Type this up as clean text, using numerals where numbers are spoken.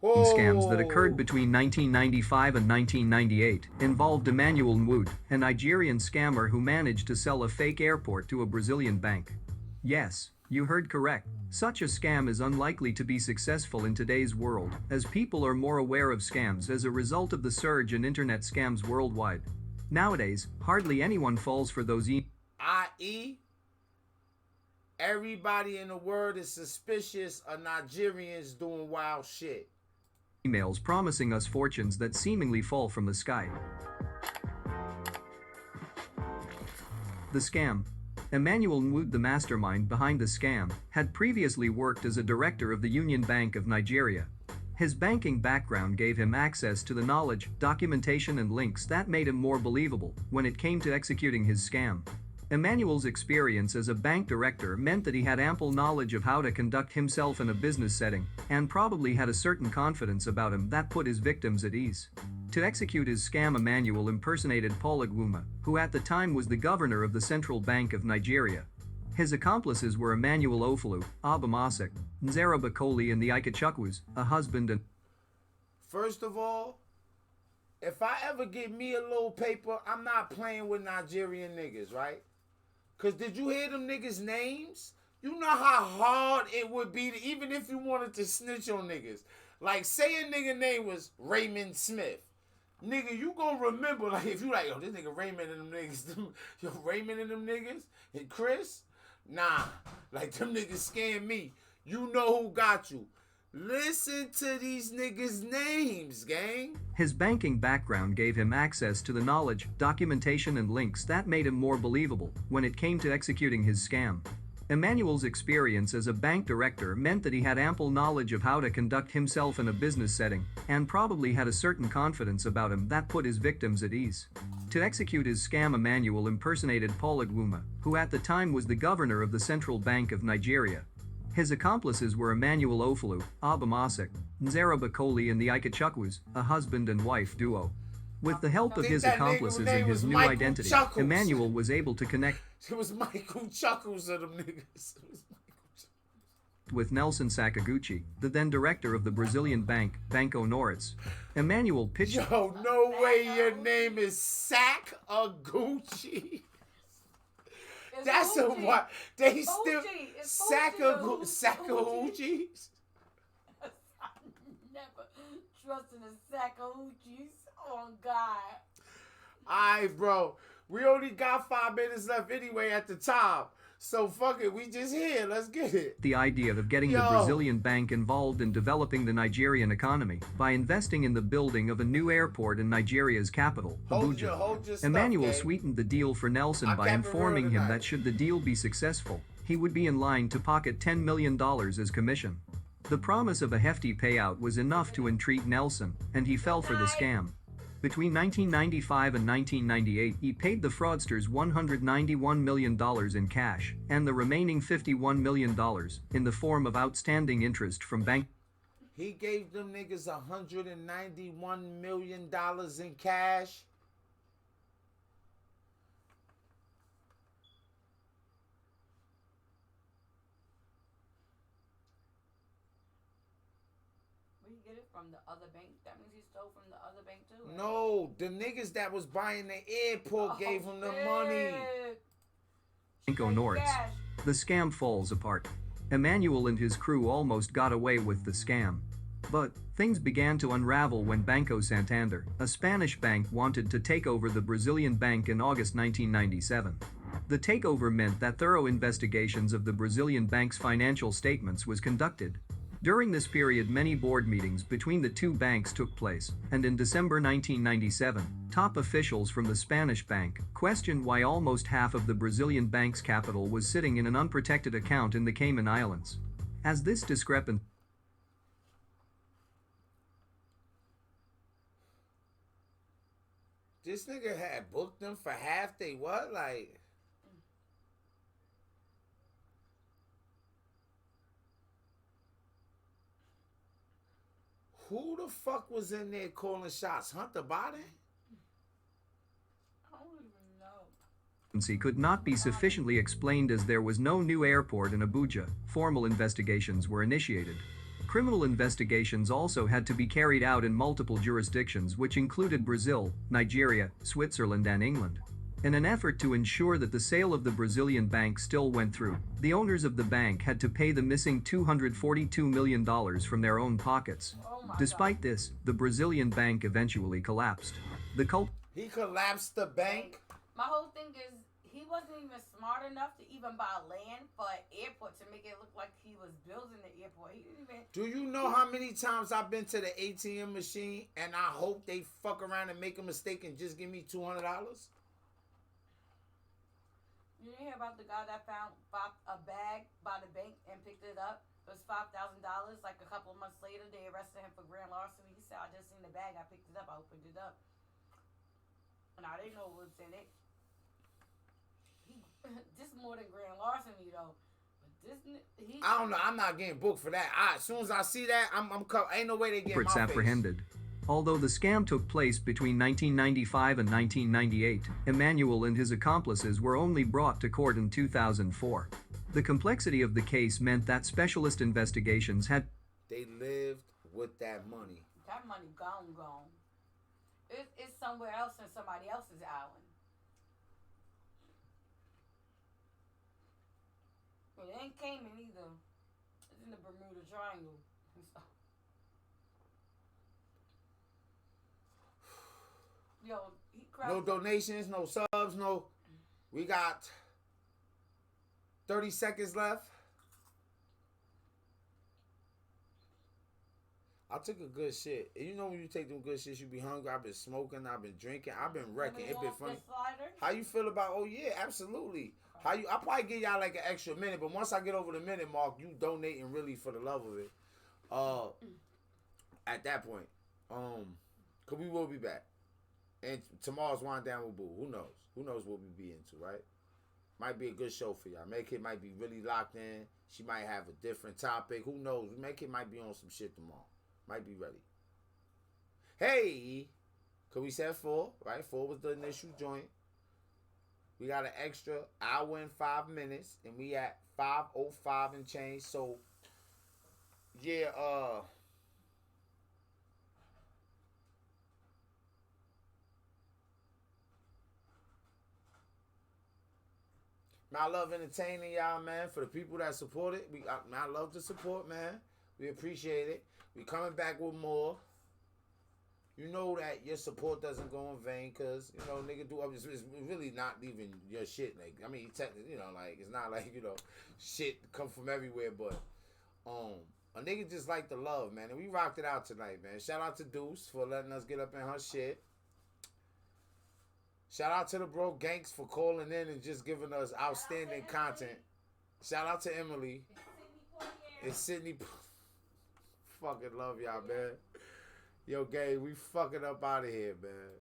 Scams that occurred Whoa. between 1995 and 1998 involved Emmanuel Nwood, a Nigerian scammer who managed to sell a fake airport to a Brazilian bank. Yes, you heard correct. Such a scam is unlikely to be successful in today's world, as people are more aware of scams as a result of the surge in internet scams worldwide. Nowadays, hardly anyone falls for those I.e., everybody in the world is suspicious of Nigerians doing wild shit. emails promising us fortunes that seemingly fall from the sky. The scam. Emmanuel Nwood, the mastermind behind the scam, had previously worked as a director of the Union Bank of Nigeria. His banking background gave him access to the knowledge, documentation and links that made him more believable when it came to executing his scam. Emmanuel's experience as a bank director meant that he had ample knowledge of how to conduct himself in a business setting, and probably had a certain confidence about him that put his victims at ease. To execute his scam, Emmanuel impersonated Paul Agwuma, who at the time was the governor of the Central Bank of Nigeria. His accomplices were Emmanuel Ofalu, Abamasik, Nzera Bakoli and the Ikachukwus, a husband and First of all, if I ever get me a little paper, I'm not playing with Nigerian niggas, right? Cause did you hear them niggas' names? You know how hard it would be to, even if you wanted to snitch on niggas. Like say a nigga name was Raymond Smith. Nigga, you gonna remember, like if you like, yo, this nigga Raymond and them niggas, yo, Raymond and them niggas, and Chris? Nah, like them niggas scam me. You know who got you. Listen to these niggas' names, gang. his banking background gave him access to the knowledge, documentation and links that made him more believable when it came to executing his scam. Emmanuel's experience as a bank director meant that he had ample knowledge of how to conduct himself in a business setting, and probably had a certain confidence about him that put his victims at ease. To execute his scam, Emmanuel impersonated Paul Agwuma, who at the time was the governor of the Central Bank of Nigeria. His accomplices were Emmanuel Ofalu, Abamasik, Nzera Bakoli and the Ikachukwus, a husband and wife duo. With the help of his accomplices and his new identity, Emmanuel was able to connect It was Michael Chuckles of them niggas. with Nelson Sakaguchi, the then director of the Brazilian bank, Banco Norris. Emmanuel pitched Yo, no way your name is Sack of Gucci. That's a what? They still Sack of Gucci. Never trusting a sack of hoochies. Oh God. Alright, bro. We only got 5 minutes left anyway at the top. So fuck it, we just here. Let's get it. the idea of getting the Brazilian bank involved in developing the Nigerian economy by investing in the building of a new airport in Nigeria's capital, Abuja. Hold your stuff, Emmanuel gang. sweetened the deal for Nelson by kept it real informing him tonight. that should the deal be successful, he would be in line to pocket $10 million as commission. The promise of a hefty payout was enough to intrigue Nelson, and he fell for the scam. Between 1995 and 1998, he paid the fraudsters $191 million in cash, and the remaining $51 million in the form of outstanding interest from bank. He gave them niggas $191 million in cash. Where you get it from? The other bank? That means he stole from the other bank too. Right? No, the niggas that was buying the airport gave him the money. Banco Norris. The scam falls apart. Emmanuel and his crew almost got away with the scam. But things began to unravel when Banco Santander, a Spanish bank, wanted to take over the Brazilian bank in August 1997. The takeover meant that thorough investigations of the Brazilian bank's financial statements was conducted. During this period, many board meetings between the two banks took place, and in December 1997, top officials from the Spanish bank questioned why almost half of the Brazilian bank's capital was sitting in an unprotected account in the Cayman Islands. As this discrepancy This nigga had booked them for half they what? Like, who the fuck was in there calling shots? Hunter Biden? I don't even know. could not be sufficiently explained as there was no new airport in Abuja. Formal investigations were initiated. Criminal investigations also had to be carried out in multiple jurisdictions, which included Brazil, Nigeria, Switzerland, and England. In an effort to ensure that the sale of the Brazilian bank still went through, the owners of the bank had to pay the missing $242 million from their own pockets. Oh my Despite God. this, the Brazilian bank eventually collapsed. The culprit He collapsed the bank. My whole thing is he wasn't even smart enough to even buy land for an airport to make it look like he was building the airport. He didn't even. Do you know how many times I've been to the ATM machine and I hope they fuck around and make a mistake and just give me $200? You didn't hear about the guy that found a bag by the bank and picked it up? It was $5,000. Like a couple of months later, they arrested him for grand larceny. He said, "I just seen the bag. I picked it up. I opened it up, and I didn't know what was in it." This more than grand larceny though. But this, he. I don't know. I'm not getting booked for that. As soon as I see that, I'm ain't no way they get my face. apprehended. Although the scam took place between 1995 and 1998, Emmanuel and his accomplices were only brought to court in 2004. The complexity of the case meant that specialist investigations had They lived with that money. That money gone. It's somewhere else in somebody else's island. It ain't Cayman either. It's in the Bermuda Triangle. Yo, he crowd. No donations, no subs, no. We got 30 seconds left. I took a good shit. And you know when you take them good shits, you be hungry. I've been smoking, I've been drinking, I've been wrecking. It been funny. How you feel about? Oh yeah, absolutely. How you? I probably give y'all like an extra minute, but once I get over the minute mark, you donating really for the love of it. At that point, cause we will be back, and tomorrow's Wind Down with Boo. Who knows? Who knows what we be into, right? Might be a good show for y'all. Make it might be really locked in. She might have a different topic. Who knows? Make it might be on some shit tomorrow. Might be ready. Hey, cause we said 4, right? 4 was the initial joint. We got an extra hour and 5 minutes, and we at 5:05 and change. So, yeah, I love entertaining y'all, man. For the people that support it, I love the support, man. We appreciate it. We coming back with more. You know that your support doesn't go in vain, cause you know nigga do it's really not even your shit. Like I mean, technically, you know, like it's not like shit come from everywhere, but a nigga just like the love, man, and we rocked it out tonight, man. Shout out to Deuce for letting us get up in her shit. Shout out to the bro Ganks for calling in and just giving us outstanding content. Shout out to Emily. It's Sydney. Fucking love y'all, man. Yo, gang, we fucking up out of here, man.